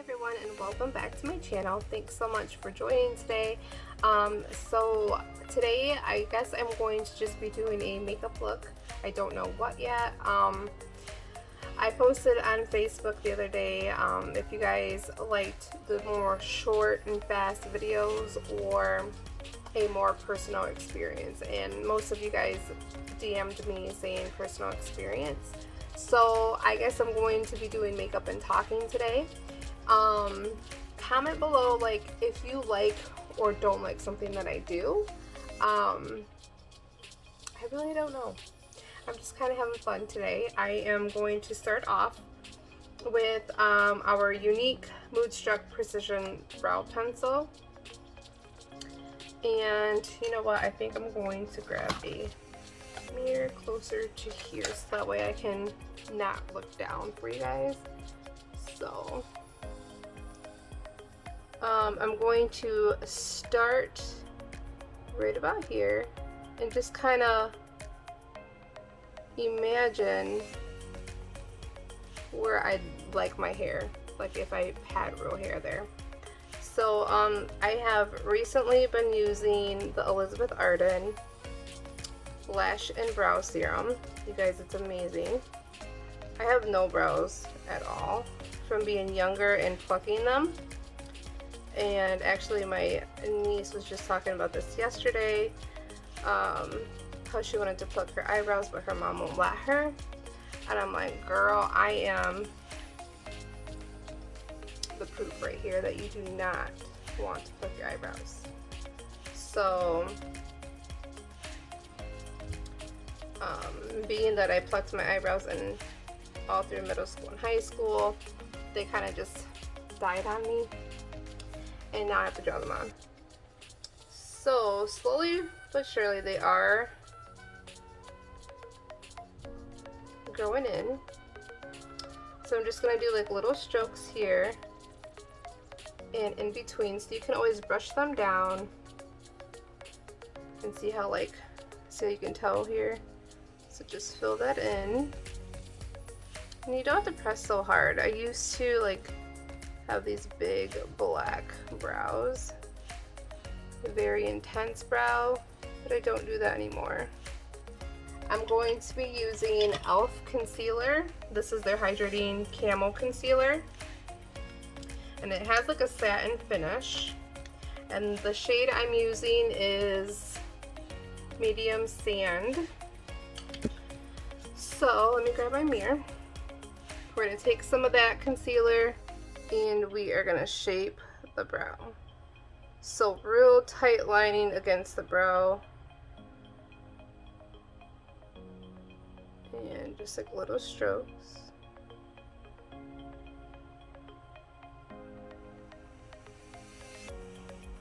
everyone, and welcome back to my channel. Thanks so much for joining today. So today I guess I'm going to just be doing a makeup look. I don't know what yet. I posted on Facebook the other day if you guys liked the more short and fast videos or a more personal experience, and most of you guys DM'd me saying personal experience. So I guess I'm going to be doing makeup and talking today. Comment below like if you like or don't like something that I do. I really don't know. I'm just kind of having fun today. I am going to start off with our Younique Moodstruck Precision Brow Pencil. And you know what? I think I'm going to grab a mirror closer to here so that way I can not look down for you guys. So I'm going to start right about here and just kind of imagine where I'd like my hair, like if I had real hair there. So I have recently been using the Elizabeth Arden Lash and Brow Serum. You guys, it's amazing. I have no brows at all from being younger and plucking them. And actually my niece was just talking about this yesterday, how she wanted to pluck her eyebrows but her mom won't let her. And I'm like, girl, I am the proof right here that you do not want to pluck your eyebrows. So being that I plucked my eyebrows in all through middle school and high school, they kind of just died on me, and now I have to draw them on. So slowly but surely they are growing in. So I'm just going to do like little strokes here and in between, so you can always brush them down and see how like, so you can tell here. So just fill that in. And you don't have to press so hard. I used to like have these big black brows, very intense brow, but I don't do that anymore. I'm going to be using e.l.f. concealer. This is their hydrating camo concealer, and it has like a satin finish, and the shade I'm using is medium sand. So let me grab my mirror. We're going to take some of that concealer and we are going to shape the brow. So real tight lining against the brow. And just like little strokes.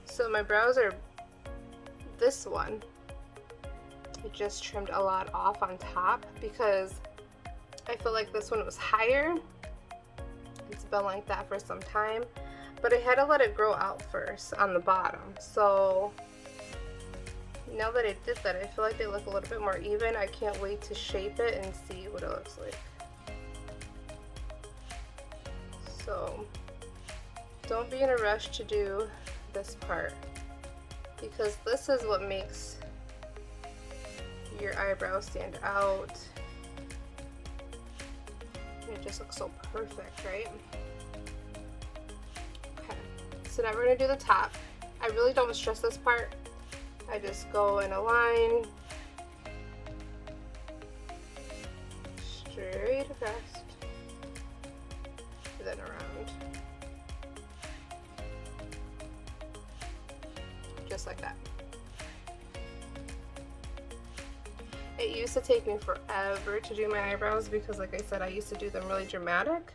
So my brows are this one. I just trimmed a lot off on top because I feel like this one was higher. It's been like that for some time, but I had to let it grow out first on the bottom. So now that I did that, I feel like they look a little bit more even. I can't wait to shape it and see what it looks like. So don't be in a rush to do this part, because this is what makes your eyebrows stand out. It just looks so perfect, right? Okay, so now we're gonna do the top. I really don't stress this part. I just go in a line straight across, then around, just like that. It used to take me forever to do my eyebrows because, like I said, I used to do them really dramatic.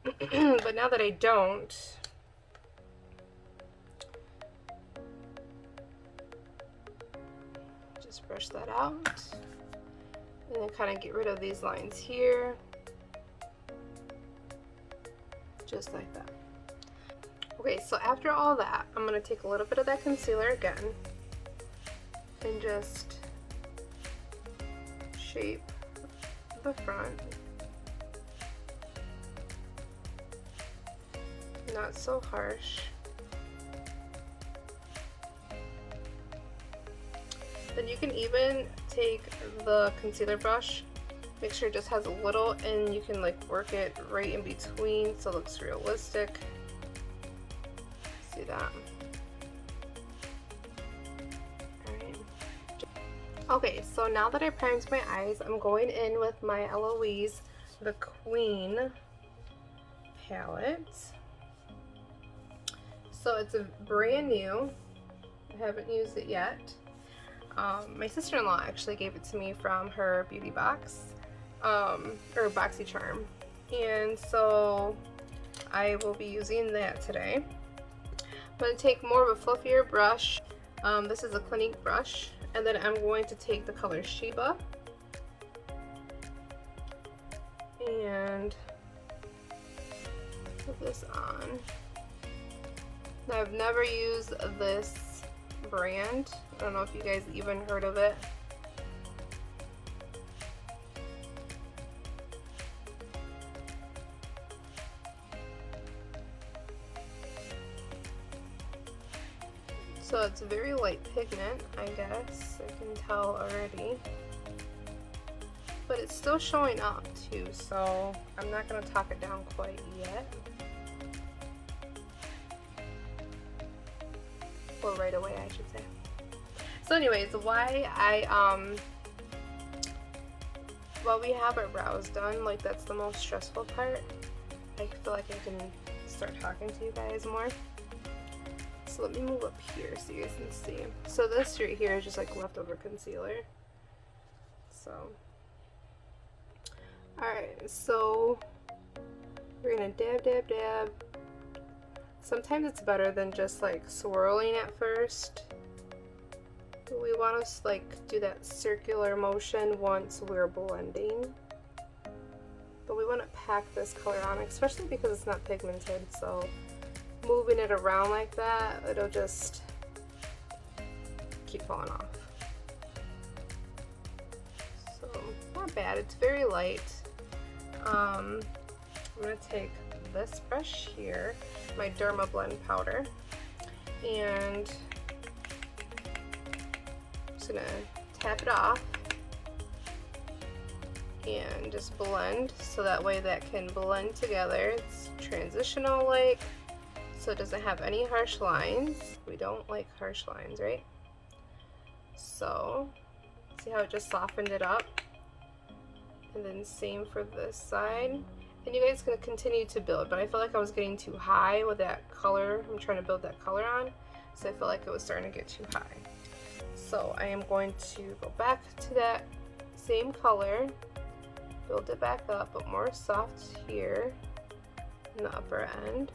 But now that I don't, just brush that out and then kind of get rid of these lines here, just like that. Okay, so after all that, I'm going to take a little bit of that concealer again and just shape the front. not so harsh. Then you can even take the concealer brush, make sure it just has a little, and you can like work it right in between so it looks realistic. See that? Alright. Okay, so now that I primed my eyes, I'm going in with my Eloise The Queen palette. So it's a brand new. I haven't used it yet. My sister-in-law actually gave it to me from her beauty box, or BoxyCharm, and so I will be using that today. I'm going to take more of a fluffier brush. This is a Clinique brush, and then I'm going to take the color Sheba and put this on. Now, I've never used this brand. I don't know if you guys even heard of it. So it's a very light pigment, I guess. I can tell already. But it's still showing up too, so I'm not going to talk it down quite yet. Or right away, I should say. So anyways, while we have our brows done, like that's the most stressful part. I feel like I can start talking to you guys more. So let me move up here so you guys can see. So this right here is just like leftover concealer. So, alright, so we're gonna dab, dab, dab. Sometimes it's better than just like swirling at first. We want to like do that circular motion once we're blending. But we want to pack this color on, especially because it's not pigmented, so moving it around like that, it'll just keep falling off. So, not bad. It's very light. I'm going to take this brush here, my Derma Blend powder, and I'm just going to tap it off and just blend so that way that can blend together. It's transitional like, so it doesn't have any harsh lines. We don't like harsh lines, right? So see how it just softened it up? And then same for this side. And you guys can continue to build, but I feel like I was getting too high with that color. I'm trying to build that color on, so I feel like it was starting to get too high. So I am going to go back to that same color, build it back up, but more soft here in the upper end.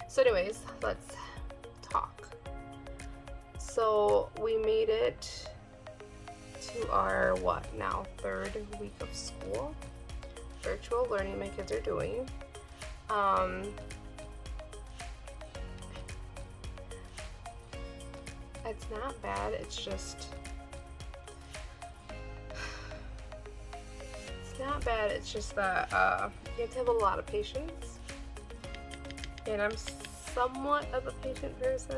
So anyways, let's talk. So we made it to our, what now, 3rd week of school. Virtual learning my kids are doing. It's not bad, it's just, it's not bad, it's just that you have to have a lot of patience. And I'm somewhat of a patient person.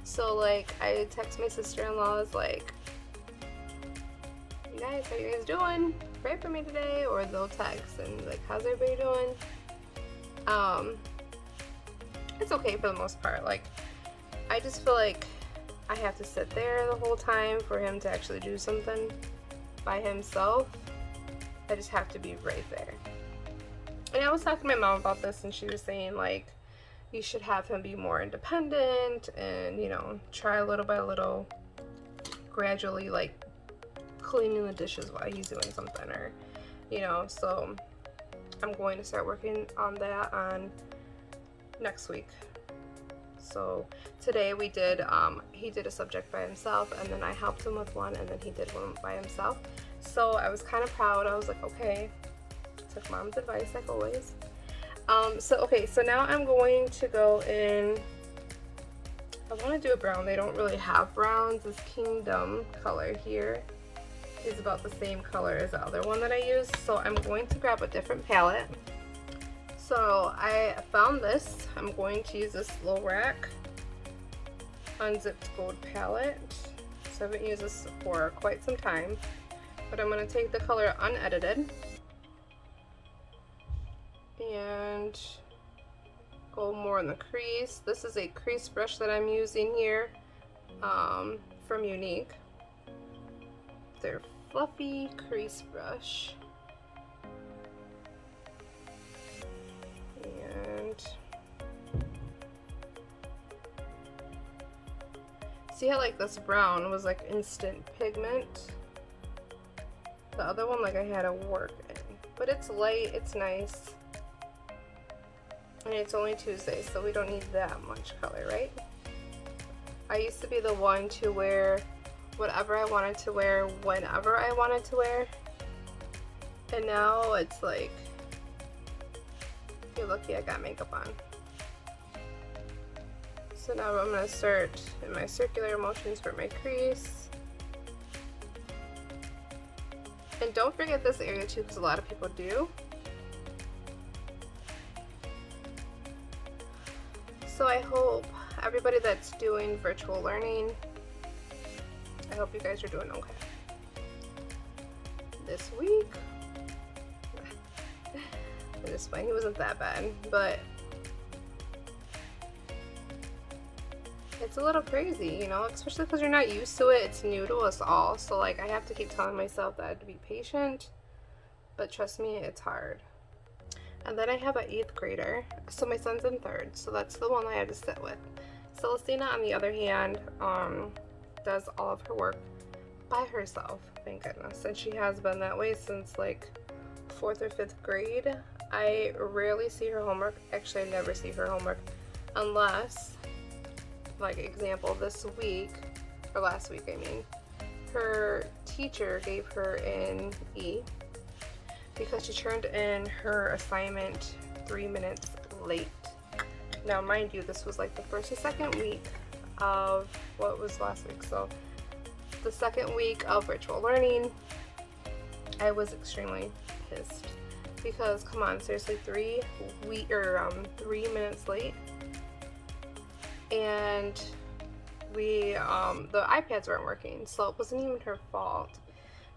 So like, I text my sister-in-law, is like, "You guys, how you guys doing? Pray for me today," or they'll text and like, "How's everybody doing?" It's okay for the most part. Like, I just feel like I have to sit there the whole time for him to actually do something by himself. I just have to be right there. And I was talking to my mom about this, and she was saying like, you should have him be more independent and, you know, try little by little, gradually, like cleaning the dishes while he's doing something, or, you know. So I'm going to start working on that on next week. So today we did, he did a subject by himself, and then I helped him with one, and then he did one by himself. So I was kind of proud. I was like, okay, took mom's advice like always. So now I'm going to go in, I want to do a brown. They don't really have browns. This Kingdom color here is about the same color as the other one that I used. So I'm going to grab a different palette. So I found this. I'm going to use this Lorac Unzipped Gold palette. So I haven't used this for quite some time, but I'm going to take the color Unedited and go more in the crease. This is a crease brush that I'm using here from Younique. Their fluffy crease brush. And see how like this brown was like instant pigment? The other one like I had to work in. But it's light, it's nice. And it's only Tuesday, so we don't need that much color, right? I used to be the one to wear whatever I wanted to wear whenever I wanted to wear. And now it's like, you're lucky I got makeup on. So now I'm going to start in my circular motions for my crease. And don't forget this area too, because a lot of people do. So I hope everybody that's doing virtual learning, I hope you guys are doing okay. This week, it's fine, he wasn't that bad, but it's a little crazy, you know, especially because you're not used to it. It's new to us all, so like I have to keep telling myself that I have to be patient, but trust me, it's hard. And then I have an 8th grader, so my son's in 3rd, so that's the one I had to sit with. Celestina, on the other hand, does all of her work by herself, thank goodness, and she has been that way since like 4th or 5th grade. I rarely see her homework. Actually, I never see her homework unless, like example, this week, or last week I mean, her teacher gave her an E because she turned in her assignment 3 minutes late. Now mind you, this was like the 1st or 2nd week of what was last week, so the 2nd week of virtual learning. I was extremely pissed because come on, seriously, 3 minutes late, and the iPads weren't working, so it wasn't even her fault.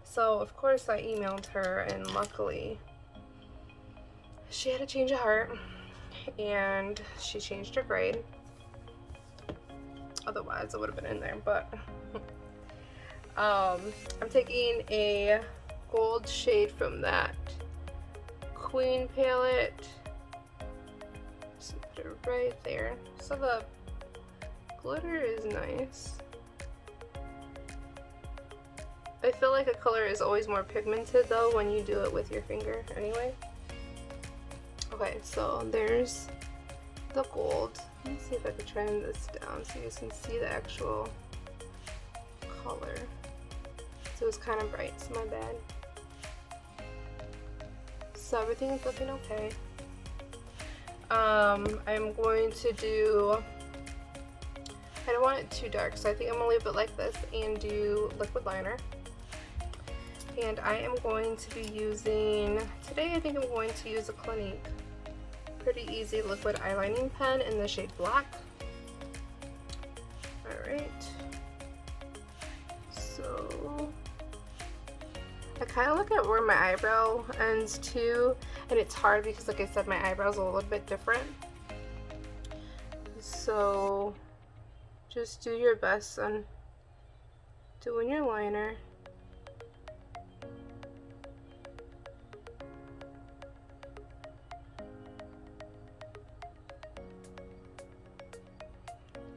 So of course I emailed her, and luckily she had a change of heart and she changed her grade. Otherwise it would have been in there, but I'm taking a gold shade from that Queen palette. Just put it right there. So the glitter is nice. I feel like a color is always more pigmented though when you do it with your finger anyway. Okay, so there's the gold. Let me see if I can trim this down so you can see the actual color. So it's kind of bright, so my bad. So everything is looking okay. I'm going to do, I don't want it too dark, so I think I'm gonna leave it like this and do liquid liner. And I am going to be using, today I think I'm going to use a Clinique Pretty Easy liquid eyelining pen in the shade black. Alright. So I kind of look at where my eyebrow ends too, and it's hard because like I said, my eyebrows are a little bit different. So just do your best on doing your liner.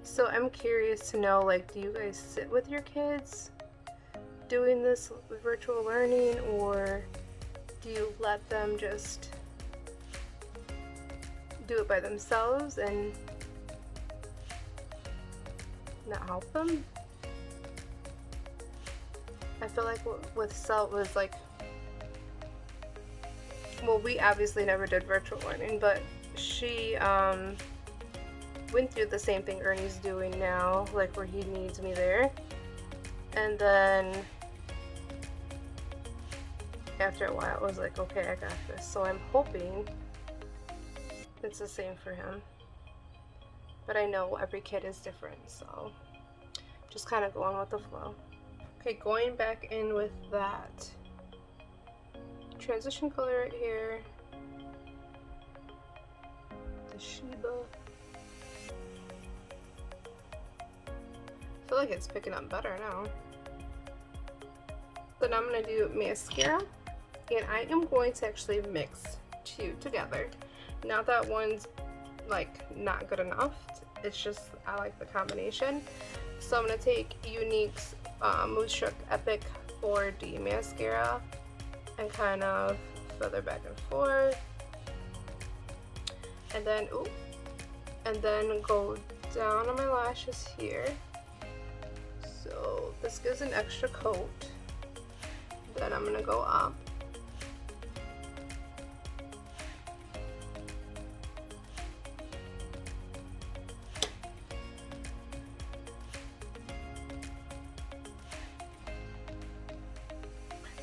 So I'm curious to know, like, do you guys sit with your kids doing this virtual learning, or do you let them just do it by themselves and not help them? I feel like with Celt was like, well, we obviously never did virtual learning, but she went through the same thing Ernie's doing now, like where he needs me there. And then after a while it was like, okay, I got this. So I'm hoping it's the same for him. But I know every kid is different, so just kind of going with the flow. Okay, going back in with that transition color right here, the Shiba. I feel like it's picking up better now. Then I'm gonna do mascara, and I am going to actually mix two together. Not that one's like not good enough, it's just I like the combination. So I'm gonna take Younique's Moonstruck Epic 4D mascara and kind of feather back and forth, and then go down on my lashes here. So this gives an extra coat. Then I'm gonna go up.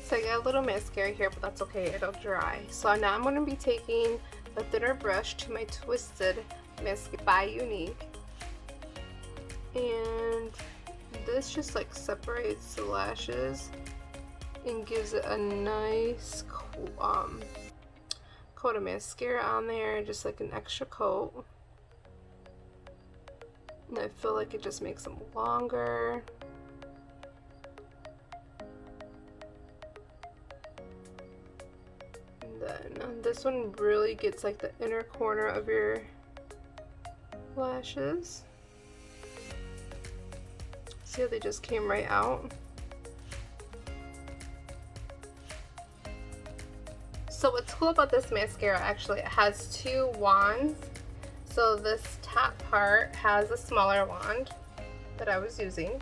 So I got a little mascara here, but that's okay, it'll dry. So now I'm gonna be taking a thinner brush to my Twisted Mascara by Younique. And this just like separates the lashes and gives it a nice coat of mascara on there, just like an extra coat. And I feel like it just makes them longer. And then this one really gets like the inner corner of your lashes. See how they just came right out? So what's cool about this mascara, actually, it has two wands. So this top part has a smaller wand that I was using.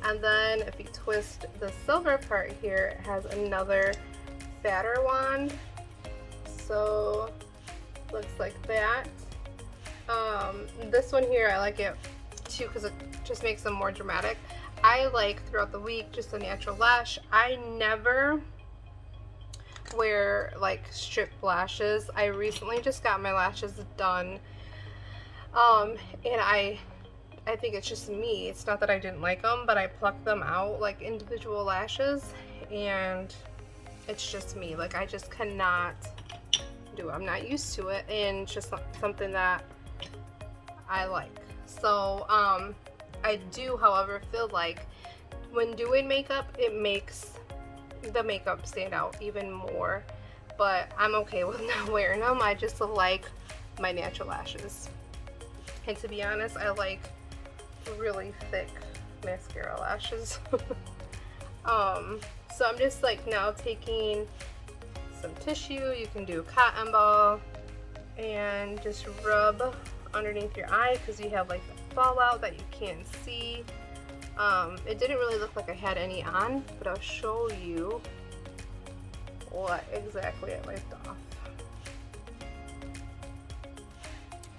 And then if you twist the silver part here, it has another fatter wand. So looks like that. This one here, I like it too because it just makes them more dramatic. I like throughout the week just a natural lash. I never wear like strip lashes. I recently just got my lashes done, and I think it's just me. It's not that I didn't like them, but I plucked them out like individual lashes, and it's just me. Like I just cannot do it. I'm not used to it, and it's just something that I like. So I do, however, feel like when doing makeup, it makes the makeup stand out even more, but I'm okay with not wearing them. I just like my natural lashes, and to be honest, I like really thick mascara lashes. So I'm just like now taking some tissue, you can do cotton ball, and just rub underneath your eye because you have like the fallout that you can't see. It didn't really look like I had any on, but I'll show you what exactly I wiped off.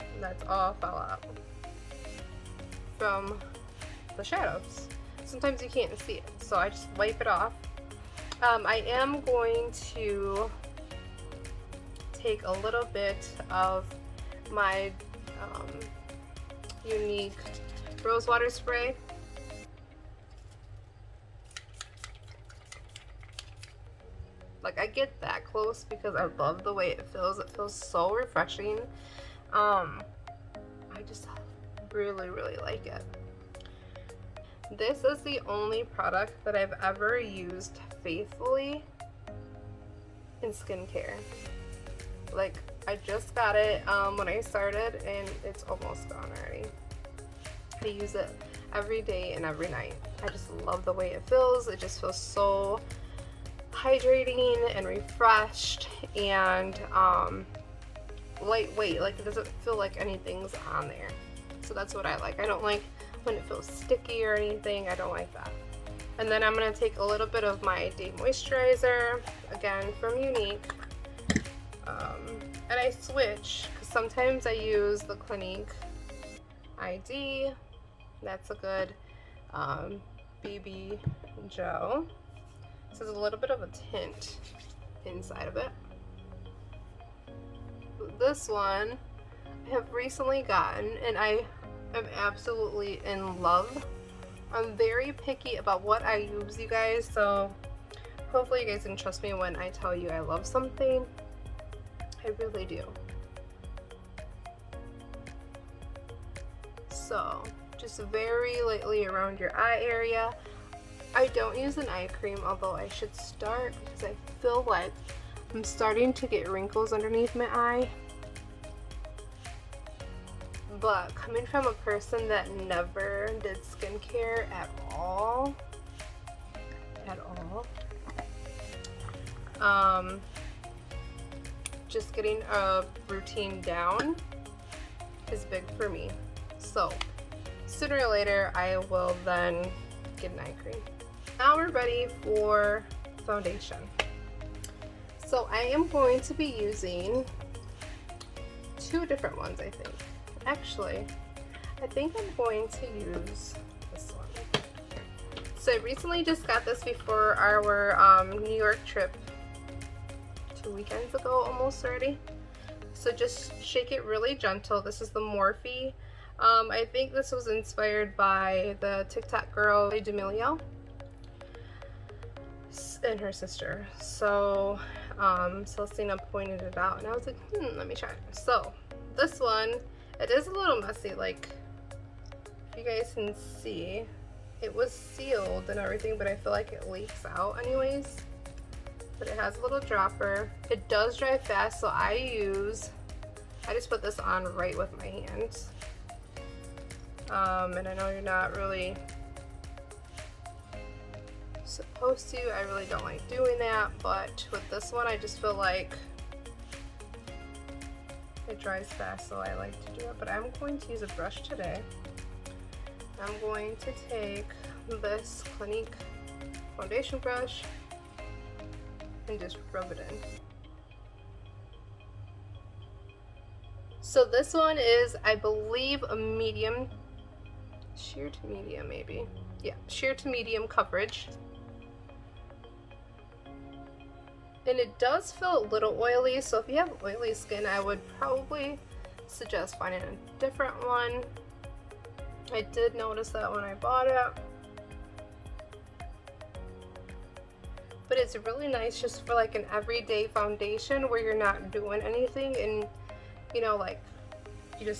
And that's all fallout from the shadows. Sometimes you can't see it, so I just wipe it off. I am going to take a little bit of my Younique rose water spray. Like I get that close because I love the way it feels. It feels so refreshing. I just really like it. This is the only product that I've ever used faithfully in skincare. Like I just got it when I started, and it's almost gone already. I use it every day and every night. I just love the way it feels. It just feels so hydrating and refreshed, and lightweight. Like it doesn't feel like anything's on there. So that's what I like. I don't like when it feels sticky or anything. I don't like that. And then I'm gonna take a little bit of my day moisturizer, again from Younique. And I switch because sometimes I use the Clinique ID. That's a good BB gel. So there's a little bit of a tint inside of it. this one I have recently gotten, and I am absolutely in love. I'm very picky about what I use, you guys, so hopefully you guys can trust me when I tell you I love something. I really do. So just very lightly around your eye area. I don't use an eye cream, although I should start, because I feel like I'm starting to get wrinkles underneath my eye. But coming from a person that never did skincare at all, just getting a routine down is big for me. So sooner or later I will then get an eye cream. Now we're ready for foundation. So I am going to be using two different ones, I think. Actually, I think I'm going to use this one. So I recently just got this before our New York trip 2 weekends ago almost already. So just shake it really gentle. This is the Morphe. I think this was inspired by the TikTok girl D'Amelio and her sister. So Celestina pointed it out and I was like, let me try it. So this one, it is a little messy, like if you guys can see, it was sealed and everything, but I feel like it leaks out anyways. But it has a little dropper. It does dry fast, so I just put this on right with my hands. And I know you're not really supposed to. I really don't like doing that, but with this one I just feel like it dries fast, so I like to do it. But I'm going to use a brush today. I'm going to take this Clinique foundation brush and just rub it in. So this one is, I believe, a medium, sheer to medium maybe. Yeah, sheer to medium coverage. And it does feel a little oily, so if you have oily skin, I would probably suggest finding a different one. I did notice that when I bought it. But it's really nice just for like an everyday foundation where you're not doing anything and, you know, like, you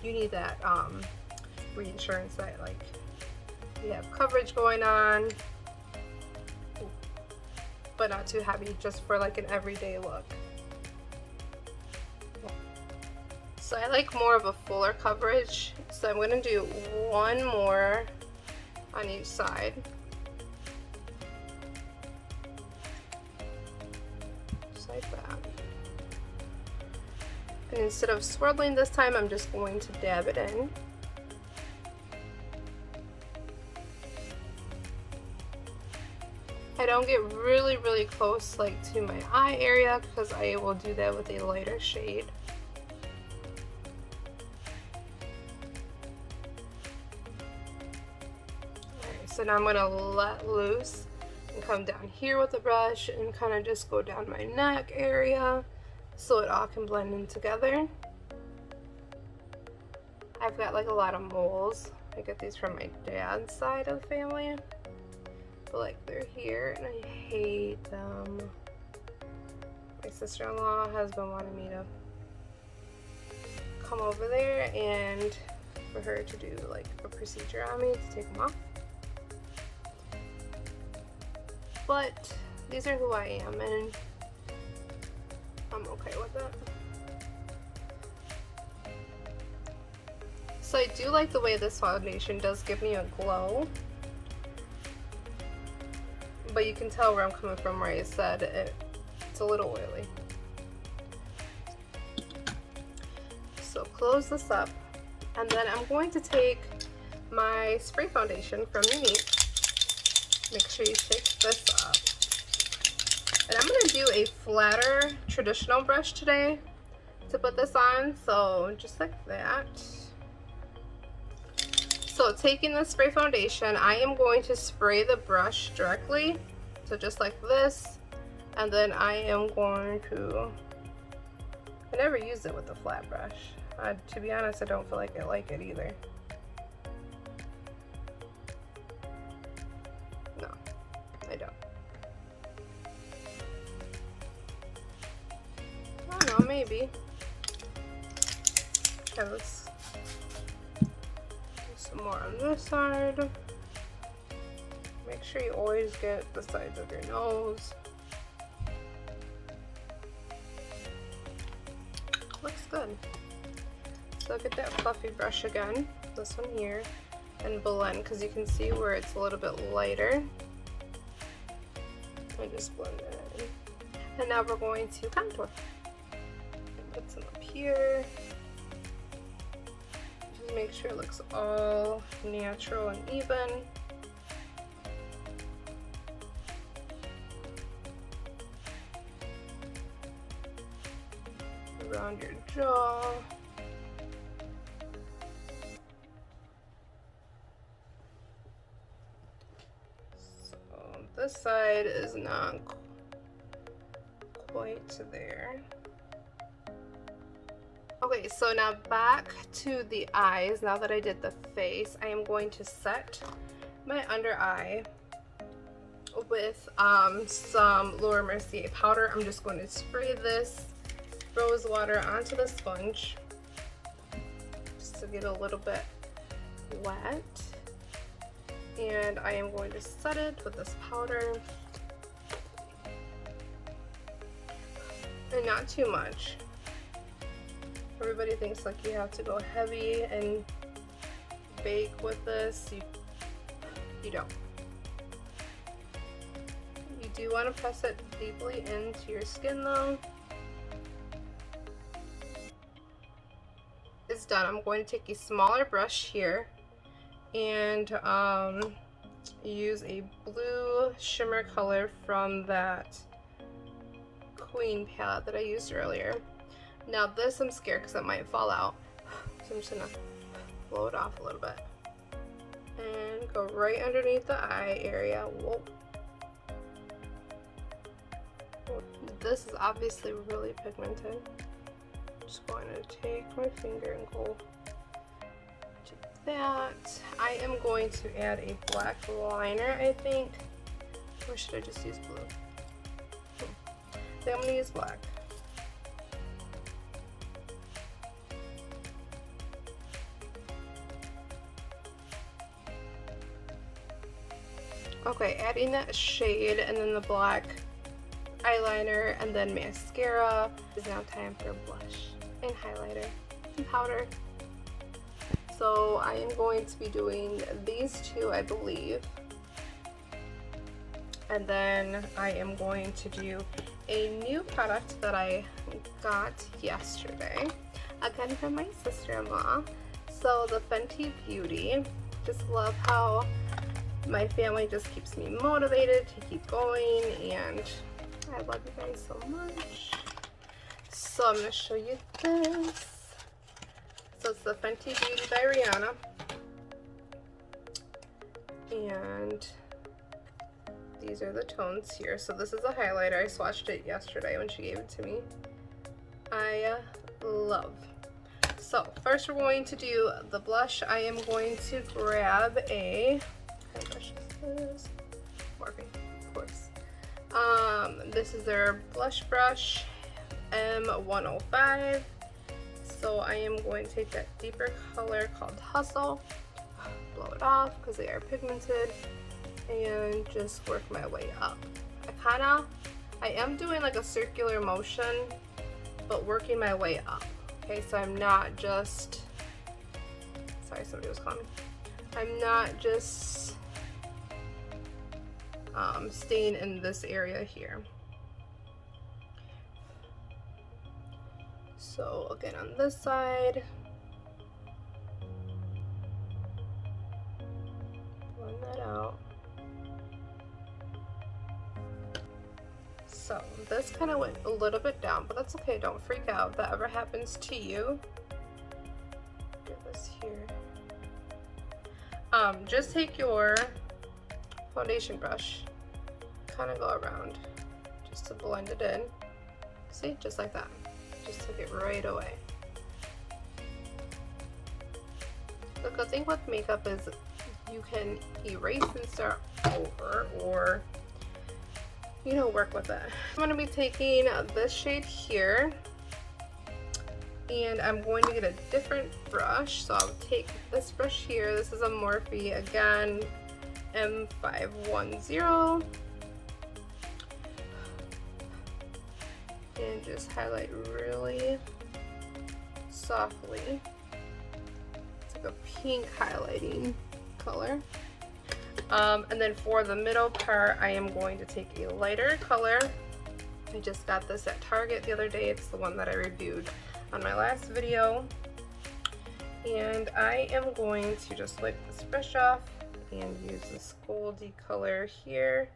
need that reassurance that like you have coverage going on, but not too heavy, just for like an everyday look. So I like more of a fuller coverage, so I'm gonna do one more on each side. Just like that. And instead of swirling this time, I'm just going to dab it in. I don't get really close like to my eye area because I will do that with a lighter shade. Alright, so now I'm gonna let loose and come down here with the brush and kind of just go down my neck area so it all can blend in together. I've got like a lot of moles. I get these from my dad's side of the family. But like they're here and I hate them. My sister-in-law has been wanting me to come over there and for her to do like a procedure on me to take them off. But these are who I am and I'm okay with it. So I do like the way this foundation does give me a glow. But you can tell where I'm coming from, where I said it's a little oily. So close this up, and then I'm going to take my spray foundation from Younique. Make sure you shake this up. And I'm going to do a flatter traditional brush today to put this on, so just like that. So taking the spray foundation, I am going to spray the brush directly, so just like this, and then I am going to I never used it with a flat brush. To be honest, I don't feel like I like it either. No, I don't. I don't know, maybe. Okay, let's do some more on this side. Make sure you always get the sides of your nose. Looks good. So get that fluffy brush again, this one here, and blend, because you can see where it's a little bit lighter. I just blend it in. And now we're going to contour. Put some up here. Just make sure it looks all natural and even. Around your jaw. So this side is not quite there. Okay, so now back to the eyes. Now that I did the face, I am going to set my under eye with some Laura Mercier powder. I'm just going to spray this rose water onto the sponge just to get a little bit wet, and I am going to set it with this powder, and not too much. Everybody thinks like you have to go heavy and bake with this. You don't. You do want to press it deeply into your skin though. It's done. I'm going to take a smaller brush here and use a blue shimmer color from that Queen palette that I used earlier. Now this I'm scared because it might fall out, so I'm just gonna blow it off a little bit and go right underneath the eye area. Whoa. This is obviously really pigmented. Just going to take my finger and go to that. I am going to add a black liner, I think. Or should I just use blue? I think I'm going to use black. Okay, adding that shade and then the black eyeliner and then mascara. It's now time for blush and highlighter and powder. So I am going to be doing these two, I believe, and then I am going to do a new product that I got yesterday, again from my sister-in-law. So the Fenty Beauty. Just love how my family just keeps me motivated to keep going, and I love you guys so much. So I'm going to show you this. So it's the Fenty Beauty by Rihanna. And these are the tones here. So this is a highlighter. I swatched it yesterday when she gave it to me. I love. So first we're going to do the blush. I am going to grab a, what brush is this? Morphe, of course. This is their blush brush, M105. So I am going to take that deeper color called Hustle, blow it off because they are pigmented, and just work my way up. I am doing like a circular motion, but working my way up. Okay, so I'm not just, sorry, somebody was calling me. I'm not just staying in this area here. So again, on this side, blend that out. So this kind of went a little bit down, but that's okay. Don't freak out if that ever happens to you. Get this here. Just take your foundation brush, kind of go around just to blend it in. See, just like that. Just took it right away. The good thing with makeup is you can erase and start over, or you know, work with it. I'm going to be taking this shade here, and I'm going to get a different brush. So I'll take this brush here. This is a Morphe, again, M510, and just highlight really softly. It's like a pink highlighting color. And then for the middle part, I am going to take a lighter color. I just got this at Target the other day. It's the one that I reviewed on my last video. And I am going to just wipe this brush off and use this goldy color here.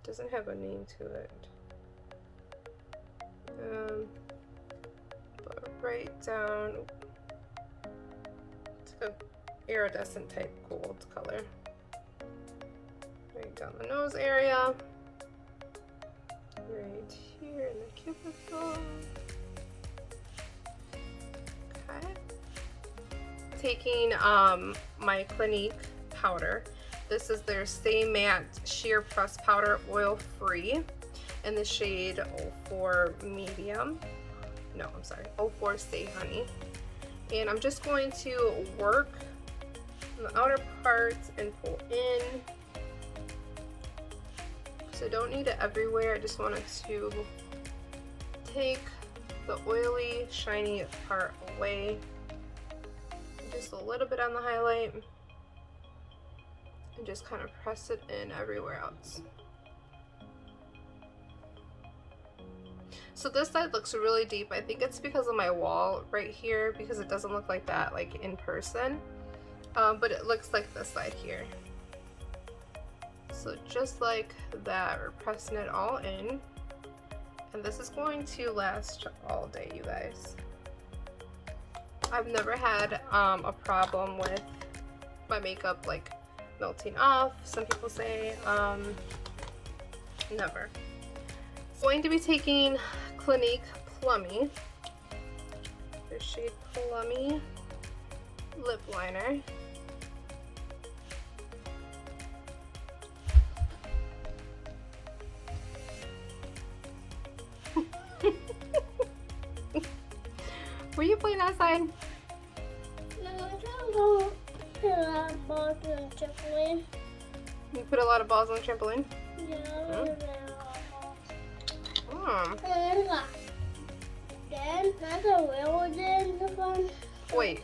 It doesn't have a name to it. But right down, it's like a iridescent type gold color. Right down the nose area, right here in the cuticle. Okay. Taking my Clinique powder. This is their Stay Matte Sheer Press Powder, oil free, in the shade 04 Medium. No, I'm sorry, 04 Stay Honey. And I'm just going to work on the outer parts and pull in. So I don't need it everywhere. I just wanted to take the oily, shiny part away. Just a little bit on the highlight. And just kind of press it in everywhere else. So this side looks really deep. I think it's because of my wall right here, because it doesn't look like that like in person. But it looks like this side here. So just like that, we're pressing it all in. And this is going to last all day, you guys. I've never had a problem with my makeup like melting off. Some people say never. Going to be taking Clinique Plummy, the shade Plummy lip liner. Were you playing outside? No, I don't go put a lot of balls on the trampoline. You put a lot of balls on the trampoline? Yeah, then another wheel was in the fun. Wait,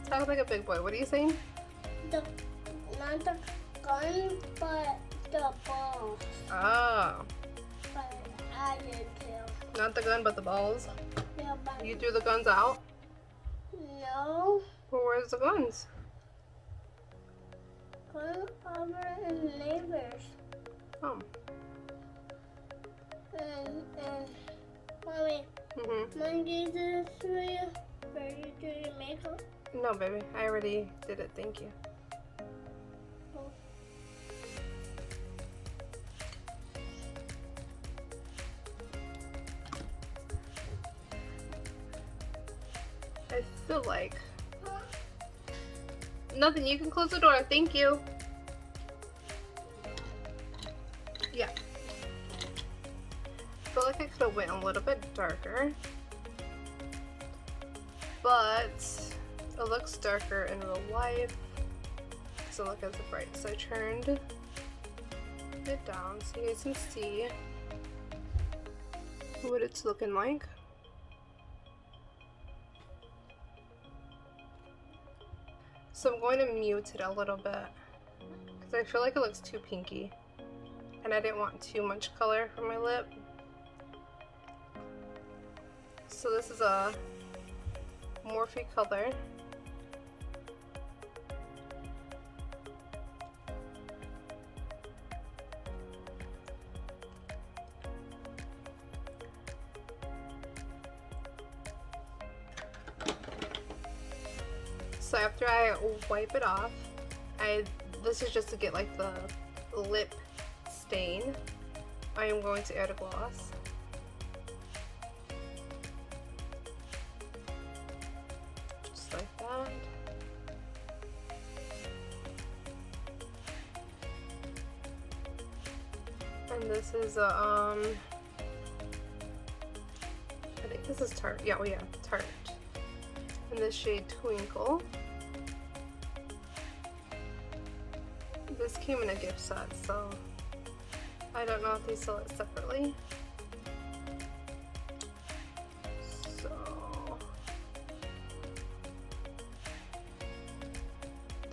talk like a big boy. What are you saying? Not the gun, but the balls. Ah, But I did too. not the gun, but the balls. Yeah, but You threw the guns out? no. Well, where's the guns? Gun over in the neighbors. Oh. And mommy, Mom gave this to you for you to do your makeup. No, baby. I already did it. Thank you. Oh. I feel like nothing. You can close the door. Thank you. Yeah. I feel like I could have went a little bit darker, but it looks darker in real life. Doesn't look as bright. So I turned it down so you guys can see what it's looking like. So I'm going to mute it a little bit because I feel like it looks too pinky and I didn't want too much color for my lip. So this is a Morphe color. So after I wipe it off, this is just to get like the lip stain. I am going to add a gloss. This is a, I think this is Tarte. Yeah, oh yeah, Tarte. In the shade Twinkle. This came in a gift set, so I don't know if they sell it separately. So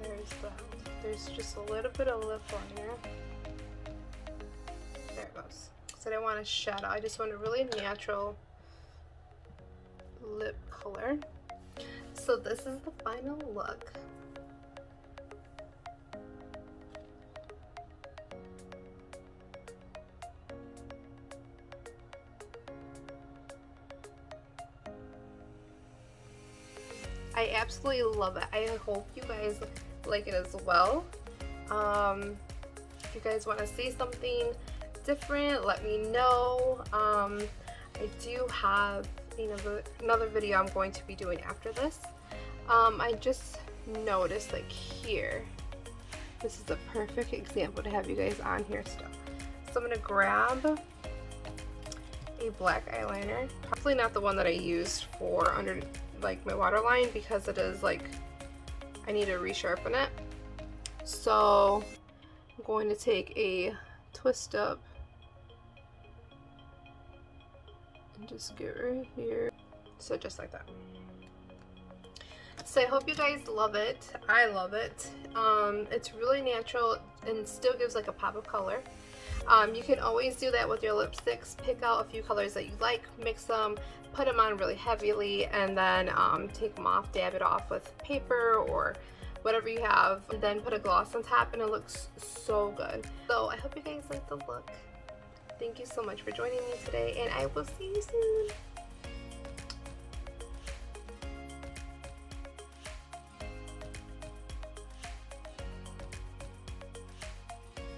there's that. There's just a little bit of lip liner. There it goes. So I don't want a shadow. I just want a really natural lip color. So this is the final look. I absolutely love it. I hope you guys like it as well. If you guys want to see something different, let me know. I do have another video I'm going to be doing after this. I just noticed, like here, this is a perfect example to have you guys on here still. So I'm gonna grab a black eyeliner, probably not the one that I used for under like my waterline, because it is like I need to resharpen it. So I'm going to take a twist up and just get right here. So just like that. So I hope you guys love it. I love it. It's really natural and still gives like a pop of color. You can always do that with your lipsticks. Pick out a few colors that you like, mix them, put them on really heavily, and then take them off, dab it off with paper or whatever you have, and then put a gloss on top, and it looks so good. So I hope you guys like the look. Thank you so much for joining me today, and I will see you soon.